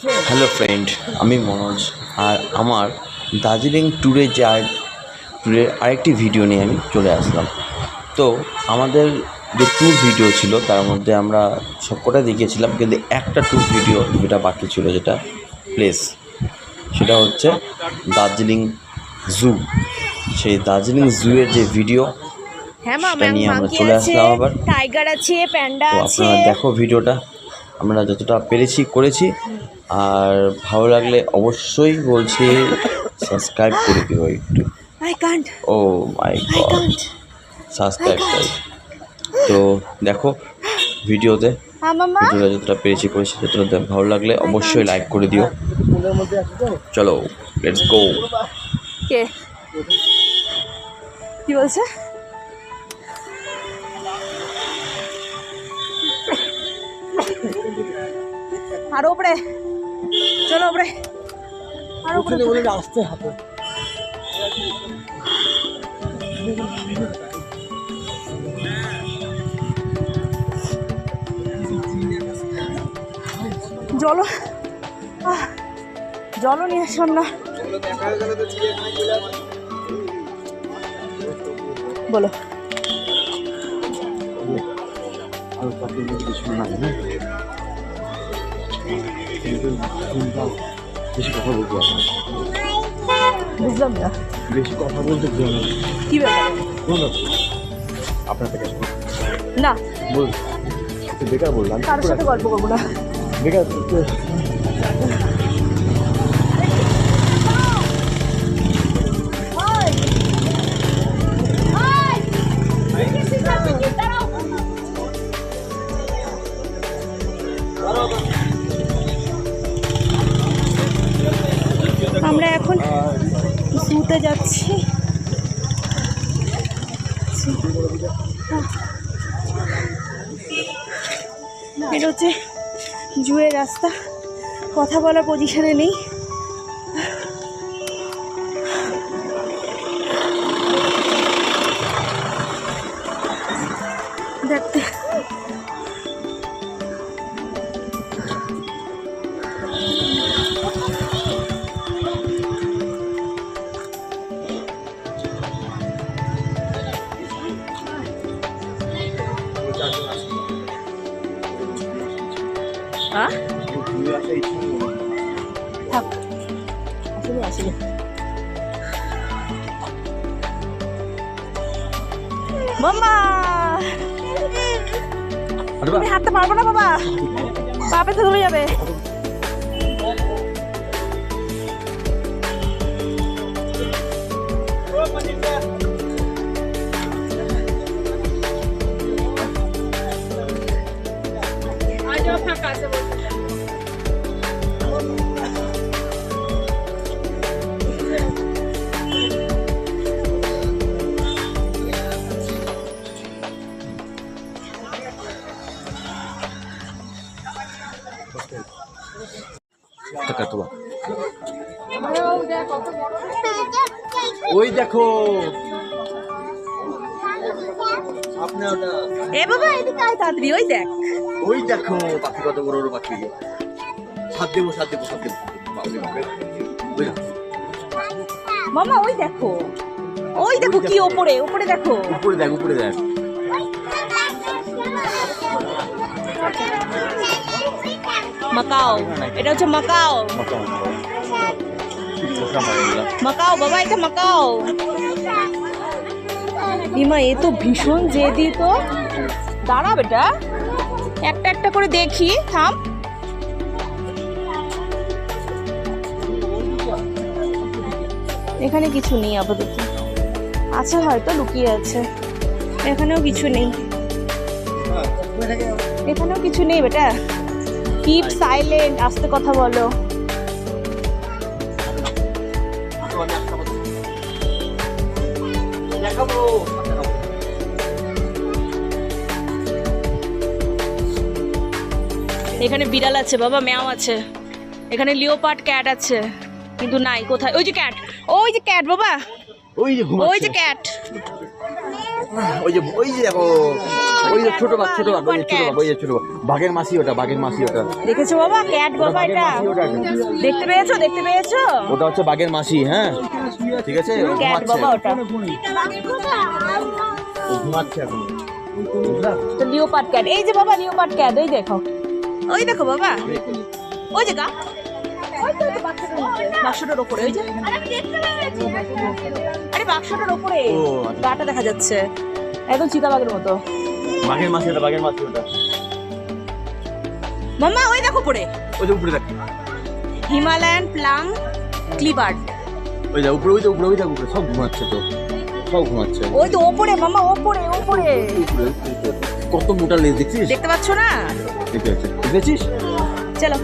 Hello friend, আমি মনোজ। আর আমার দার্জিলিং ট্যুরের আরেকটি ভিডিও নিয়ে আমি চলে আসলাম। তো আমাদের যে ট্যুর ভিডিও ছিল তার মধ্যে আমরা সবকটা দেখিয়েছিলাম, কিন্তু একটা ট্যুর ভিডিও যেটা বাকি ছিল, যেটা প্লেস, সেটা হচ্ছে দার্জিলিং জু। সেই দার্জিলিং জুয়ের যে ভিডিও, সেটা নিয়ে আমরা চলে আসলাম আবার। টাইগার আছে, প্যান্ডা তো আছে। আপনারা দেখো ভিডিওটা, আমরা যতটা পেরেছি করেছি। আর ভালো লাগলে অবশ্যই বলছি সাবস্ক্রাইব করে দিও একটু। I can't oh my god, subscribe চাই। তো দেখো ভিডিওটা যতটা পেরেছি করেছি, যতটা ভালো লাগলে অবশ্যই লাইক করে দিও। চলো লেটস গো। কে কি বলছে? আরো উপরে চলো, উপরে আরো উপরে আসতে হাতে জল জলও নিয়ে আসলাম না। বলো। বেশি কথা বলতে বুঝলাম না বেশি কথা বলতে কি ব্যাপার। আপনার থেকে না, বল, বেকার বললাম, কারোর সাথে গল্প করবো না। বেকার আমরা এখন জুতে যাচ্ছি। এটা হচ্ছে জুয়ের রাস্তা। কথা বলার পজিশনে নেই। দেখতে থাক, আসলে আসলে মাম্মা তুমি হাঁটতে পারবো না বাবা, পাপে তো ধরে যাবে। ওই দেখো এ বাবা এদিকে আয় তাড়াতাড়ি। ওই দেখ, ওই দেখো পাখি, কত বড় বড় পাখি। সাত দেবো মামা ওই দেখো, ওই দেখো কি ওপরে ওপরে দেখো। উপরে দেখ মাকাও, এটা হচ্ছে মাকাও। মাকাও বাবা, এটা মাকাও। ইমা এ তো ভীষণ জেদি। তো দাঁড়া বেটা, একটা একটা করে দেখি, থাম। এখানে কিছু নেই আপাতত, আছে হয়তো লুকিয়ে আছে। এখানেও কিছু নেই, এখানেও কিছু নেই বেটা। কিপ সাইলেন্ট, আস্তে কথা বলো। এখানে বিড়াল আছে বাবা, ম্যাও আছে। এখানে লিওপার্ড ক্যাট আছে, কিন্তু নাই। কোথায়? ওই যে ক্যাট, ওই যে ক্যাট বাবা, ওই যে ক্যাট। ওই যে দেখো ওই যে ছোট বাঘ, ছোট বাঘ, ওই যে ছোট বাঘ, ওই যে ছোট বাঘ। বাঘের মাসি ওটা, বাঘের মাসি ওটা। দেখেছো বাবা ক্যাট বাবা এটা? দেখতে পেয়েছো, দেখতে পেয়েছো? ওটা হচ্ছে বাঘের মাসি, হ্যাঁ ঠিক আছে। ও ক্যাট ঘুমাচ্ছে, বাবা ওটা। ও ঘুমাচ্ছে এখন। তো লিওপার্ড ক্যাট, এই যে বাবা লিওপার্ড ক্যাট, ওই দেখো, ওই দেখো বাবা, ওই যে গা, ওই তো বাক্সটার উপরে, ওই যে, আরে বাক্সটার উপরে ও, আচ্ছা। গাটা দেখা যাচ্ছে একদম চিতাবাঘের মতো। বাঘের মাসি ওটা, বাঘের মাসি ওটা। মাম্মা ওই দেখো পড়ে, ওই যে উপরে দেখ, হিমালয়ান প্লাম ক্লিবার্ড, ওই যে উপরে, ওই যে উপরে, ওই দেখ উপরে, সব ঘুমাচ্ছে তো, সব ঘুমাচ্ছে। ওই তো ওপরে মাম্মা, ওপরে ওপরে কত মোটা লেজ দেখছিস? দেখতে পাচ্ছ না? দেখতে পাচ্ছিস, দেখেছিস? চলো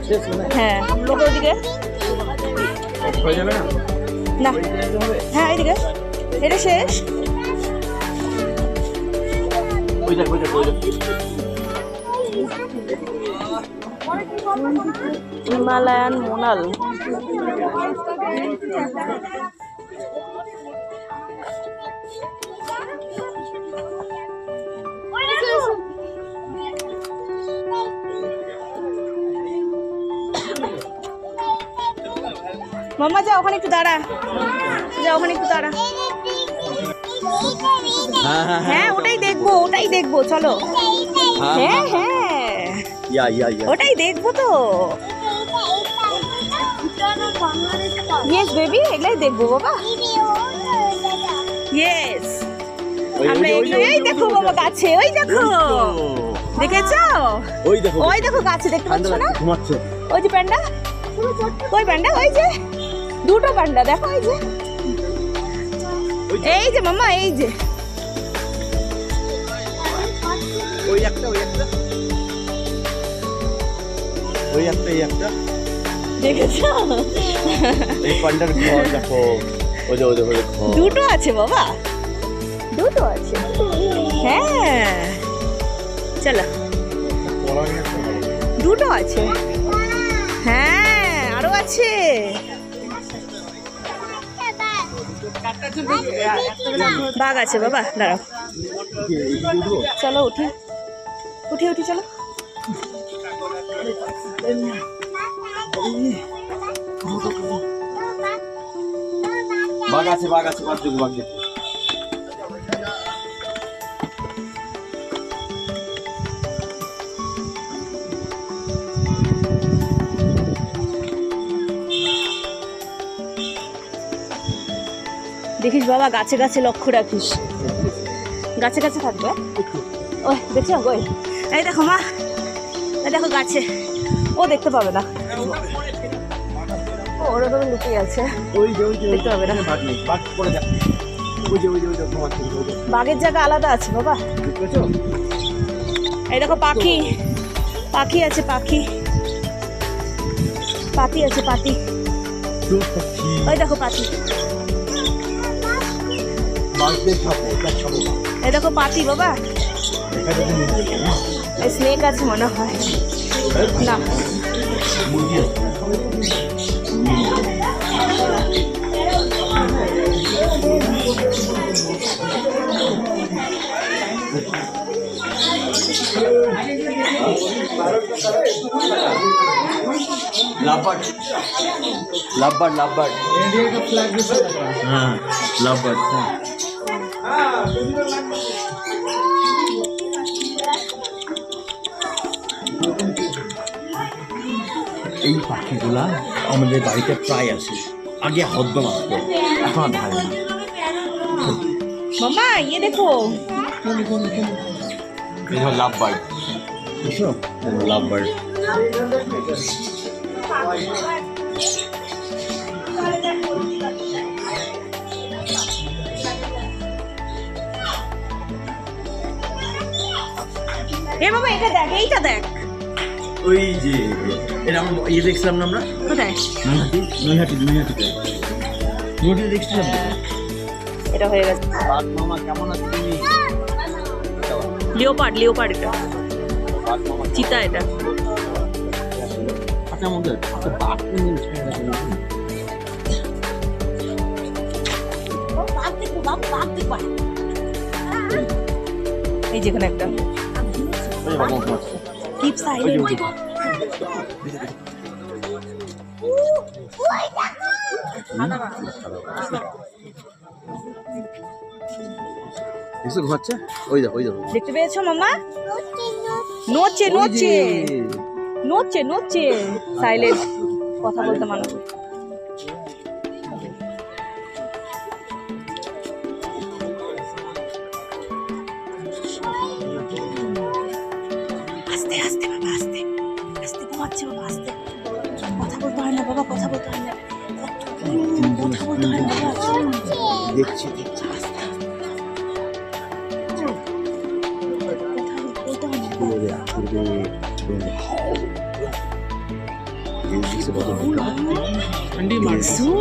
শেষ মানে হ্যাঁ লোক ওদিকে হয়ে যাবে না? না, হ্যাঁ এইদিকে, এটা শেষ। ওই দেখ, ওই দেখ, ওই দেখ। হিমালয়ান মোনাল, মাম্মা যা ওখানে একটু দাঁড়া, যা ওখানে একটু দাঁড়া। হ্যাঁ হ্যাঁ হ্যাঁ ওটাই দেখবো, ওটাই দেখবো, চলো। হ্যাঁ হ্যাঁ ইয়া ইয়া ইয়া। ওটাই দেখবো তো। ইয়েস বেবি, এগুলাই দেখবো বাবা। ইয়েস আমরা এগুলো, এই দেখো বাবা গাছে, ওই দেখো, দেখেছো? ওই দেখো, ওই দেখো গাছে, দেখতে পাচ্ছ না? ঘুমাচ্ছে। ওই যে প্যান্ডা, ওই প্যান্ডা, ওই যে দুটো প্যান্ডা দেখো, এই যে, এই যে মাম্মা, এই যে ওই একটা, ওই একটা, ওই একটা, এই একটা। দেখেছো? এই পান্ডার ঘর দেখো, ওই যে, ওই যে, ওই যে ঘর। দুটো আছে বাবা, দুটো আছে। হ্যাঁ চলো, দুটো আছে। হ্যাঁ আরো আছে। বাঘ আছে বাবা, দাঁড়াও, চলো উঠি, উঠি উঠি চলো। বাঘ আছে, বাঘ আছে, বাঘ দেখো, বাঘ দেখো। দেখিস বাবা, গাছে গাছে লক্ষ্য রাখিস, গাছে গাছে থাকবে। ওই দেখছো, ওই এই দেখো মা, এই দেখো গাছে, ও দেখতে পাবে না, ওরা তো লুকিয়ে আছে, ওই যে, ওই যে, দেখতে পাবে না। বাঘ নেই, বাঘ পড়ে যাচ্ছে। ওই যে, ওই যে, ওই যে ঘুমাচ্ছে, ওই যে। বাঘের জায়গা আলাদা আছে বাবা। দেখেছো? এই দেখো পাখি, পাখি আছে, পাখি, পাতি আছে, পাতি, ওই দেখো পাতি, বাঘদের খাবো, ওটা খাবো না। এই দেখো পাতি বাবা, দেখা যাবে মুরগি, না? স্নেক আছে মনে হয়, না মুরগি আছে। Lovebird, lovebird, lovebird. इंडिया का फ्लैग भी लगा है। हाँ, लाभबार्ड। এই পাখিগুলা আমাদের বাড়িতে প্রায় আসে, আগে হদ্দ মারত, এখন আর ভালো না। মামা ইয়ে দেখো, এই হলো লাভবার্ড, বুঝছো? লাভবার্ড। এ বাবা এটা দেখ, এইটা দেখ, ওই যে এটা আমরা ইয়ে দেখছিলাম না, আমরা কোথায়? নৈহাটিতে দেখছিলাম তো। এটা হয়ে গেছে বাঘ মামা কেমন আছো তুমি? লিওপার্ড, লিওপার্ড এটা, বাঘ মামা চিতা এটা। আচ্ছা আমাদের বাঘ বাবু বাঘ দেখবা এই যেখানে একটা কিপ সাইলেন্ট এসে ঘুমাচ্ছে ওই দেখো দেখতে পেয়েছো মামা নড়ছে নড়ছে নড়ছে নড়ছে সাইলেন্ট কথা বলতে মানা আস্তে আস্তে বাবা আস্তে আস্তে ঘুমাচ্ছে বাবা আস্তে কথা বলতে হয় না বাবা কথা বলতে হয় না কথা বলতে হয় না বাবা দেখছি ठंडी मारसो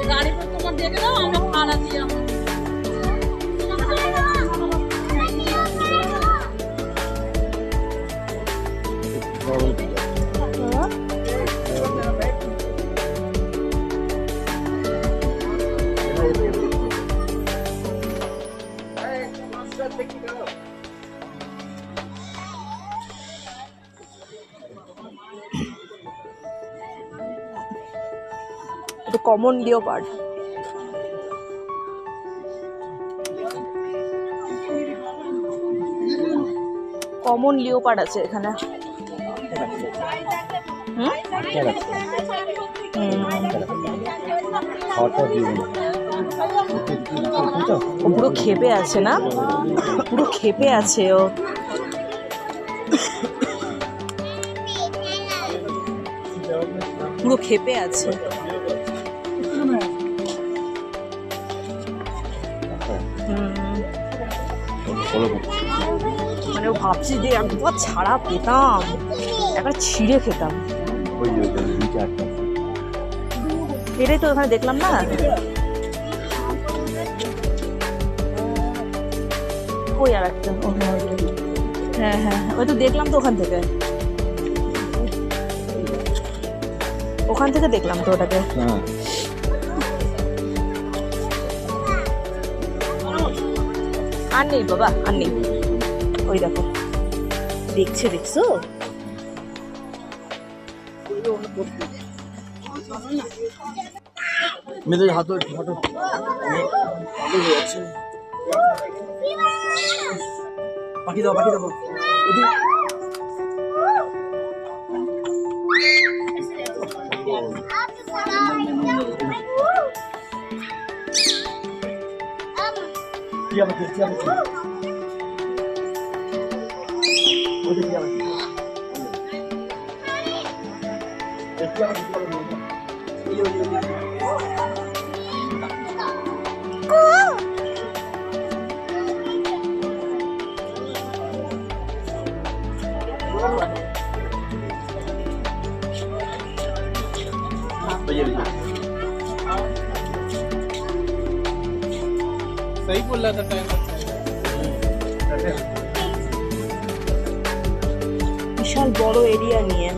गाड़ी पर तुम देख लो हम लोग खाना दिया এটা কমন লিওপার্ড কমন লিওপার্ড আছে এখানে ও পুরো খেপে আছে না পুরো খেপে আছে ও পুরো খেপে আছে মানে ও ভাবছি যে একবার ছাড়া পেতাম একটা ছিঁড়ে খেতাম এটাই তো ওখানে দেখলাম না ওই আর একটা হ্যাঁ হ্যাঁ ওই তো দেখলাম তো ওখান থেকে দেখলাম তো ওটাকে আর নেই বাবা আর নেই ওই দেখো দেখছো মেয়েদের হাত হাঁটো পাখি দাও सही बोल रहा था टाइम বিশাল বড় এরিয়া নিয়ে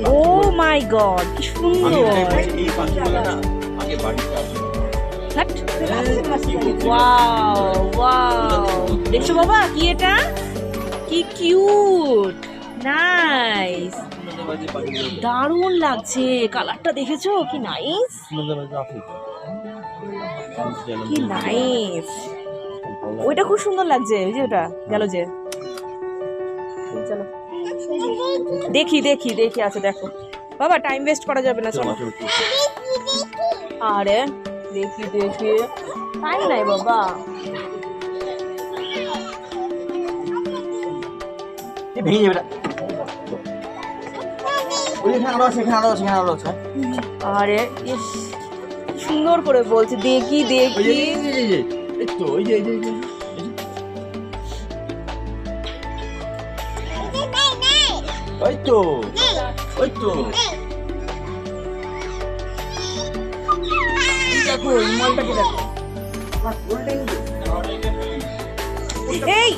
ও মাই গড কি সুন্দর ওয়াও ওয়াও দেখছো বাবা কি এটা কি কিউট নাইস দারুণ লাগছে কালারটা দেখেছো কি নাইস কি নাইস ওইটা খুব সুন্দর লাগছে ওই যে ওটা গেল যে চলো দেখি আছে দেখো বাবা টাইম ওয়েস্ট করা যাবে না চলো আরে দেখি টাইম নাই বাবা ভেঙে যাবে আরে ইস সুন্দর করে বলছে দেখি দেখো এই মলটাকে দেখো এই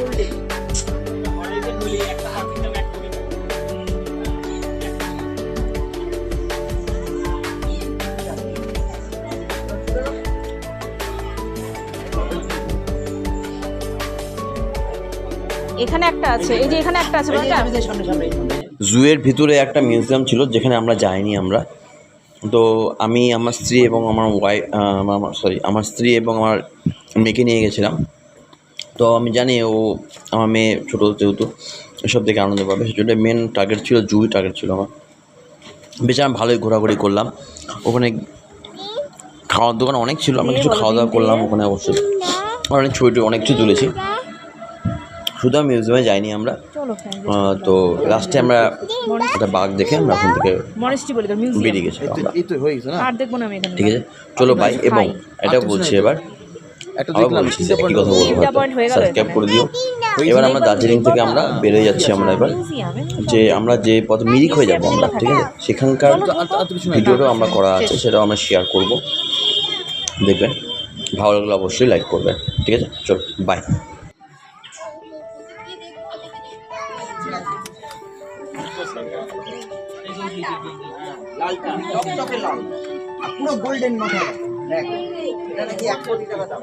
এখানে একটা আছে, এই যে এখানে একটা আছে বলটা। জুয়ের ভিতরে একটা মিউজিয়াম ছিল যেখানে আমরা যাইনি আমরা। তো আমি আমার স্ত্রী এবং আমার আমার স্ত্রী এবং আমার মেয়েকে নিয়ে গেছিলাম। তো আমি জানি ও আমার মেয়ে ছোটো যেহেতু এসব দেখে আনন্দ পাবে, সেজন্য মেন টার্গেট ছিল জুই টার্গেট ছিল আমার। বেশ আমি ভালোই ঘোরাঘুরি করলাম ওখানে। খাওয়ার দোকান অনেক ছিল, আমরা কিছু খাওয়া দাওয়া করলাম ওখানে। অবশ্যই অনেক ছবি অনেক কিছু তুলেছি, শুধু আমি মিউজিয়ামে যাইনি আমরা। তো লাস্টে আমরা একটা বাঘ দেখে আমরা ওখান থেকে বেরিয়ে গেছিলাম আমরা। ঠিক আছে, চলো বাই। এবং এটা বলছি এবার আবার বলছি যে একই কথা বলবো, সাবস্ক্রাইব করে দিও। এবার আমরা দার্জিলিং থেকে আমরা বেরোয় যাচ্ছি আমরা এবার, যে আমরা যে পথ মিরিক হয়ে যাবো আমরা, ঠিক আছে, সেখানকার ভিডিওটাও আমরা করা আছে, সেটাও আমরা শেয়ার করব, দেখবেন। ভালো লাগলে অবশ্যই লাইক করবেন, ঠিক আছে। চলো বাই। লালটা টকটকে লাল আর পুরো গোল্ডেন মাথা। দেখ এটা নাকি 1 কোটি টাকা দাম।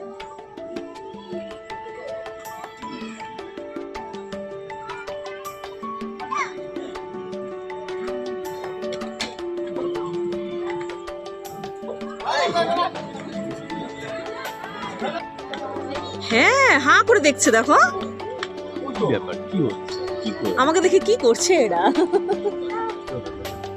হ্যাঁ হাঁ করে দেখছে, দেখো কি ব্যাপার, কি হচ্ছে, কি আমাকে দেখে কি করছে এরা।